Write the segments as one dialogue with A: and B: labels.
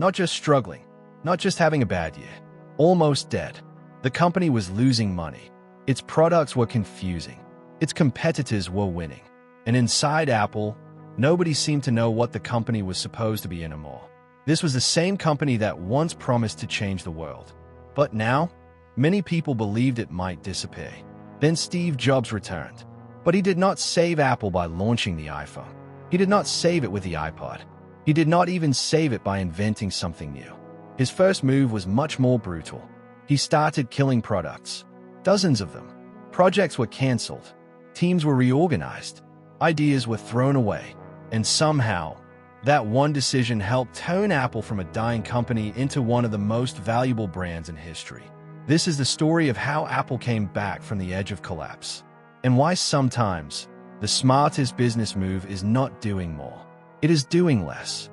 A: Not just struggling, not just having a bad year. Almost dead. The company was losing money. Its products were confusing. Its competitors were winning. And inside Apple, nobody seemed to know what the company was supposed to be anymore. This was the same company that once promised to change the world. But now, many people believed it might disappear. Then Steve Jobs returned. But he did not save Apple by launching the iPhone. He did not save it with the iPod. He did not even save it by inventing something new. His first move was much more brutal. He started killing products. Dozens of them. Projects were cancelled. Teams were reorganized. Ideas were thrown away. And somehow, that one decision helped turn Apple from a dying company into one of the most valuable brands in history. This is the story of how Apple came back from the edge of collapse, and why sometimes the smartest business move is not doing more. It is doing less.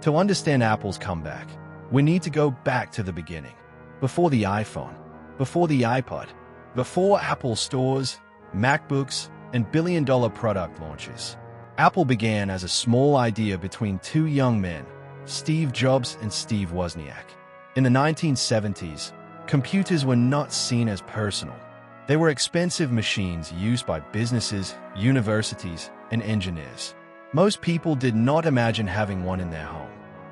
A: To understand Apple's comeback, we need to go back to the beginning. Before the iPhone, before the iPod, before Apple stores, MacBooks, and billion-dollar product launches. Apple began as a small idea between two young men, Steve Jobs and Steve Wozniak. In the 1970s, computers were not seen as personal. They were expensive machines used by businesses, universities, and engineers. Most people did not imagine having one in their home.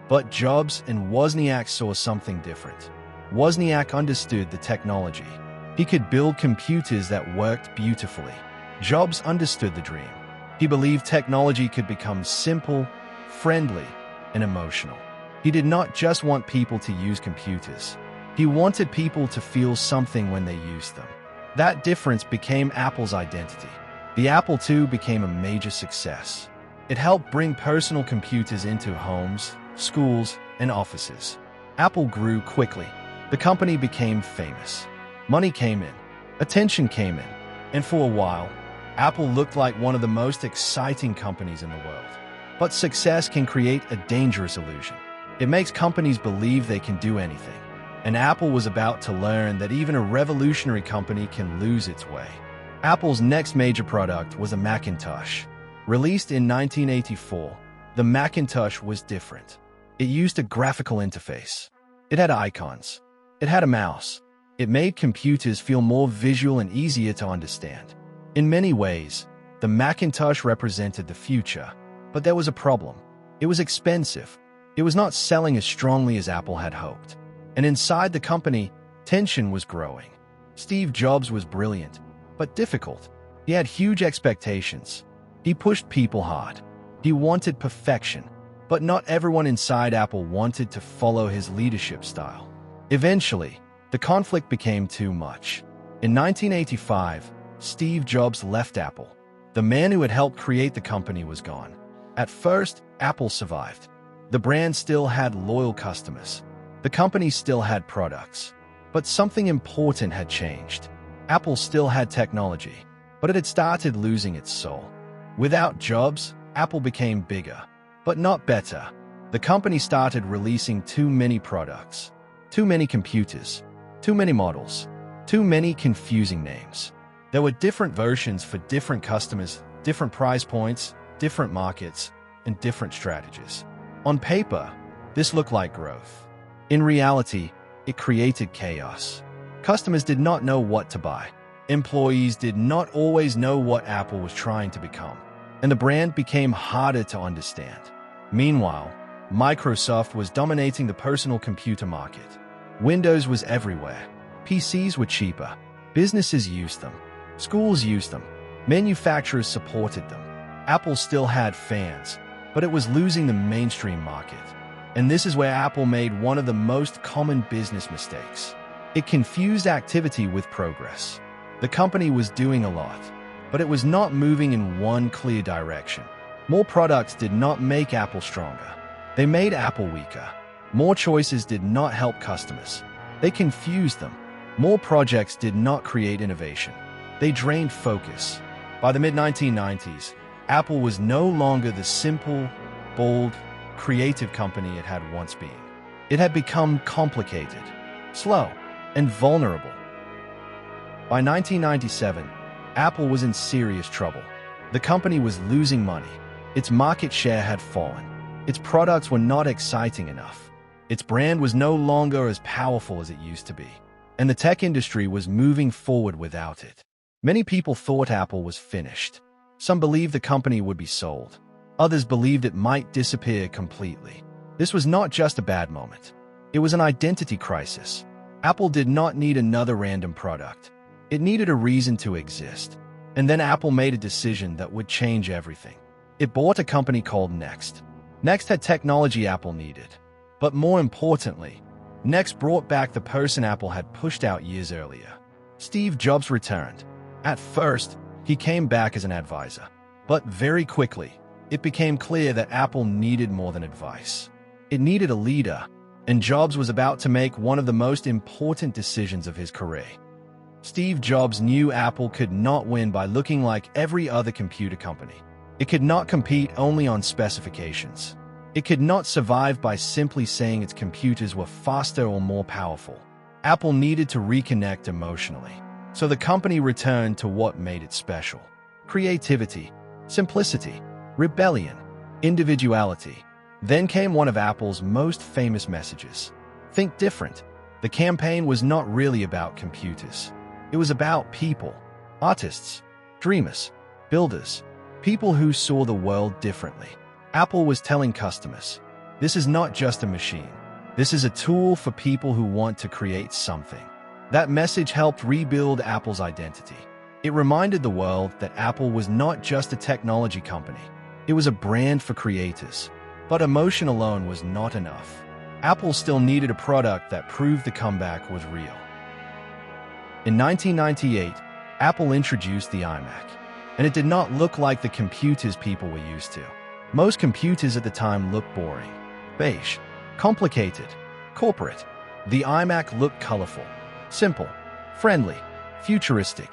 A: But Jobs and Wozniak saw something different. Wozniak understood the technology. He could build computers that worked beautifully. Jobs understood the dream. He believed technology could become simple, friendly, and emotional. He did not just want people to use computers. He wanted people to feel something when they used them. That difference became Apple's identity. The Apple II became a major success. It helped bring personal computers into homes, schools, and offices. Apple grew quickly. The company became famous. Money came in. Attention came in. And for a while, Apple looked like one of the most exciting companies in the world. But success can create a dangerous illusion. It makes companies believe they can do anything. And Apple was about to learn that even a revolutionary company can lose its way. Apple's next major product was a Macintosh. Released in 1984, the Macintosh was different. It used a graphical interface. It had icons. It had a mouse. It made computers feel more visual and easier to understand. In many ways, the Macintosh represented the future, but there was a problem. It was expensive. It was not selling as strongly as Apple had hoped. And inside the company, tension was growing. Steve Jobs was brilliant, but difficult. He had huge expectations. He pushed people hard. He wanted perfection, but not everyone inside Apple wanted to follow his leadership style. Eventually, the conflict became too much. In 1985, Steve Jobs left Apple. The man who had helped create the company was gone. At first, Apple survived. The brand still had loyal customers. The company still had products. But something important had changed. Apple still had technology, but it had started losing its soul. Without Jobs, Apple became bigger, but not better. The company started releasing too many products, too many computers, too many models, too many confusing names. There were different versions for different customers, different price points, different markets, and different strategies. On paper, this looked like growth. In reality, it created chaos. Customers did not know what to buy. Employees did not always know what Apple was trying to become. And the brand became harder to understand. Meanwhile, Microsoft was dominating the personal computer market. Windows was everywhere. PCs were cheaper. Businesses used them. Schools used them. Manufacturers supported them. Apple still had fans, but it was losing the mainstream market. And this is where Apple made one of the most common business mistakes. It confused activity with progress. The company was doing a lot, but it was not moving in one clear direction. More products did not make Apple stronger. They made Apple weaker. More choices did not help customers. They confused them. More projects did not create innovation. They drained focus. By the mid-1990s, Apple was no longer the simple, bold, creative company it had once been. It had become complicated, slow, and vulnerable. By 1997, Apple was in serious trouble. The company was losing money. Its market share had fallen. Its products were not exciting enough. Its brand was no longer as powerful as it used to be, and the tech industry was moving forward without it. Many people thought Apple was finished. Some believed the company would be sold. Others believed it might disappear completely. This was not just a bad moment. It was an identity crisis. Apple did not need another random product. It needed a reason to exist. And then Apple made a decision that would change everything. It bought a company called Next. Next had technology Apple needed. But more importantly, Next brought back the person Apple had pushed out years earlier. Steve Jobs returned. At first, he came back as an advisor. But very quickly, it became clear that Apple needed more than advice. It needed a leader, and Jobs was about to make one of the most important decisions of his career. Steve Jobs knew Apple could not win by looking like every other computer company. It could not compete only on specifications. It could not survive by simply saying its computers were faster or more powerful. Apple needed to reconnect emotionally. So the company returned to what made it special: creativity, simplicity, rebellion, individuality. Then came one of Apple's most famous messages: think different. The campaign was not really about computers. It was about people, artists, dreamers, builders, people who saw the world differently. Apple was telling customers, this is not just a machine. This is a tool for people who want to create something. That message helped rebuild Apple's identity. It reminded the world that Apple was not just a technology company. It was a brand for creators. But emotion alone was not enough. Apple still needed a product that proved the comeback was real. In 1998, Apple introduced the iMac, and it did not look like the computers people were used to. Most computers at the time looked boring, beige, complicated, corporate. The iMac looked colorful, simple, friendly, futuristic.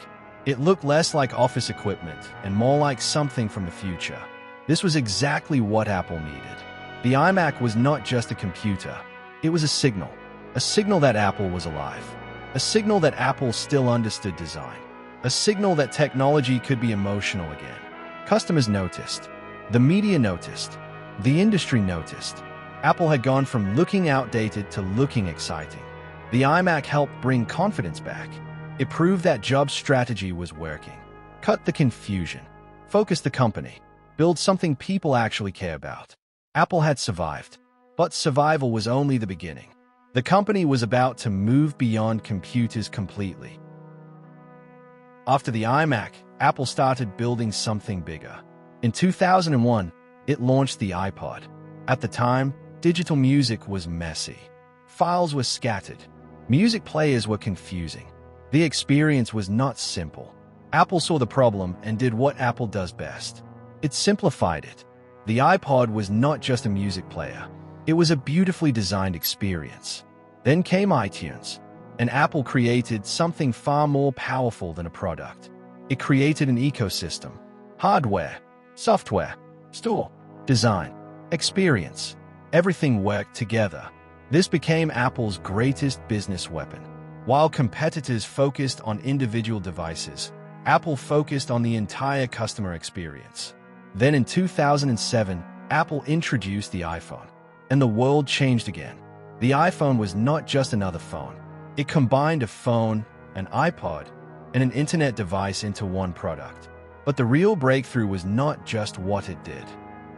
A: It looked less like office equipment and more like something from the future. This was exactly what Apple needed. The iMac was not just a computer. It was a signal that Apple was alive. A signal that Apple still understood design. A signal that technology could be emotional again. Customers noticed. The media noticed. The industry noticed. Apple had gone from looking outdated to looking exciting. The iMac helped bring confidence back. It proved that Jobs' strategy was working. Cut the confusion. Focus the company. Build something people actually care about. Apple had survived. But survival was only the beginning. The company was about to move beyond computers completely. After the iMac, Apple started building something bigger. In 2001, it launched the iPod. At the time, digital music was messy. Files were scattered. Music players were confusing. The experience was not simple. Apple saw the problem and did what Apple does best. It simplified it. The iPod was not just a music player. It was a beautifully designed experience. Then came iTunes, and Apple created something far more powerful than a product. It created an ecosystem: hardware, software, store, design, experience. Everything worked together. This became Apple's greatest business weapon. While competitors focused on individual devices, Apple focused on the entire customer experience. Then in 2007, Apple introduced the iPhone, and the world changed again. The iPhone was not just another phone. It combined a phone, an iPod, and an internet device into one product. But the real breakthrough was not just what it did.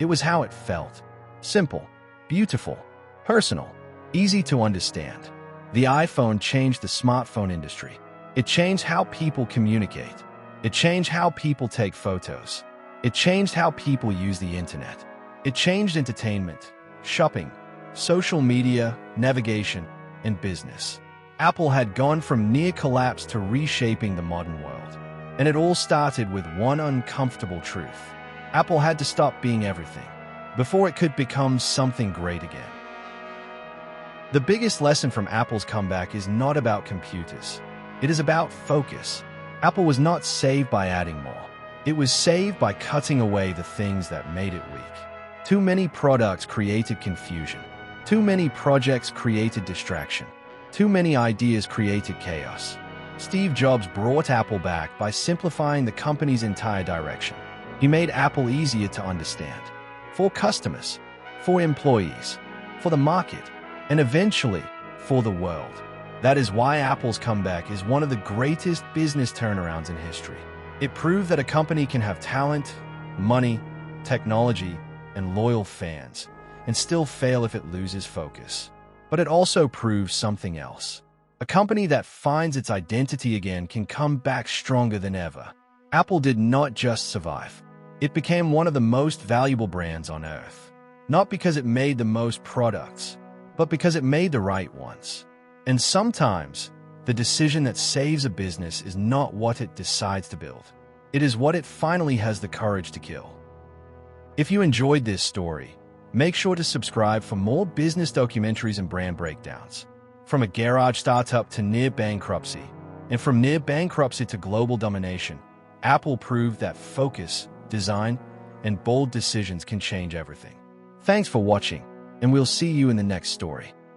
A: It was how it felt. Simple, beautiful, personal, easy to understand. The iPhone changed the smartphone industry. It changed how people communicate. It changed how people take photos. It changed how people use the internet. It changed entertainment, shopping, social media, navigation, and business. Apple had gone from near collapse to reshaping the modern world. And it all started with one uncomfortable truth. Apple had to stop being everything before it could become something great again. The biggest lesson from Apple's comeback is not about computers. It is about focus. Apple was not saved by adding more. It was saved by cutting away the things that made it weak. Too many products created confusion. Too many projects created distraction. Too many ideas created chaos. Steve Jobs brought Apple back by simplifying the company's entire direction. He made Apple easier to understand. For customers, for employees, for the market, and eventually for the world. That is why Apple's comeback is one of the greatest business turnarounds in history. It proved that a company can have talent, money, technology, and loyal fans, and still fail if it loses focus. But it also proves something else. A company that finds its identity again can come back stronger than ever. Apple did not just survive. It became one of the most valuable brands on earth. Not because it made the most products, but because it made the right ones. And sometimes, the decision that saves a business is not what it decides to build. It is what it finally has the courage to kill. If you enjoyed this story, make sure to subscribe for more business documentaries and brand breakdowns. From a garage startup to near bankruptcy, and from near bankruptcy to global domination, Apple proved that focus, design, and bold decisions can change everything. Thanks for watching, and we'll see you in the next story.